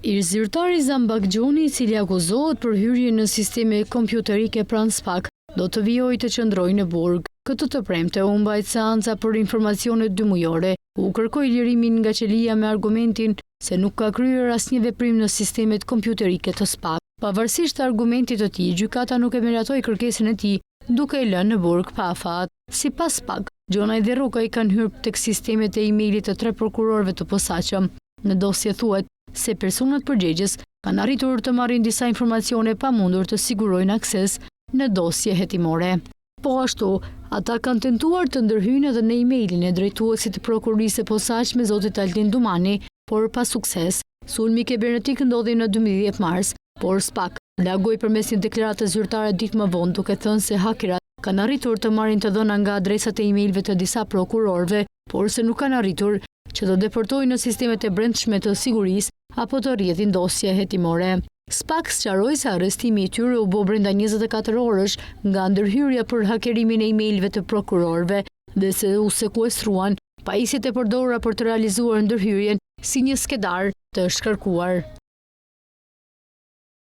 Irzyrtari Zambakgjoni, i cili akuzohet për hyrje në sisteme kompjuterike pranë SPAK, do të vijojë të qëndrojë në burg. Këtë të premte u mbajt seanca për informacione 2 mujore. U kërkoi lirimin nga qelia me argumentin se nuk ka kryer asnjë veprim në sistemet kompjuterike të SPAK. Pavarësisht argumentit të tij, gjykata nuk e meratoi kërkesën e tij, duke e lënë në burg pa afat. Sipas SPAK, Gjonaj dhe Rokaj kanë hyrë tek sistemet e emailit të 3 prokurorëve të posaçëm. Në dosje thuhet se personat përgjegjës kanë arritur të marrin disa informacione pa mundur të sigurojnë akses në dosje hetimore. Po ashtu, ata kanë tentuar të ndërhyjnë edhe në emailin e drejtuesit të prokurisë së posaçme zotit Altin Dumani, por pa sukses. Sulmi kibernetik ndodhi në 12 mars, por SPAK largoi përmes një deklarate zyrtare ditë më vonë, duke thënë se hakerat kanë arritur të marrin të dhëna nga adresat e emailëve të disa prokurorëve, por se nuk kanë arritur që të deportojnë në sistemet e brendshme të sigurisë apo të rrjedhin dosje hetimore. SPAK sqaroi se arrestimi i tyre u bë brenda 24 orësh nga ndërhyrja për hakerimin e emailëve të prokurorëve dhe se u sekuestruan pajisjet e përdorura për të realizuar ndërhyrjen si një skedar të shkarkuar.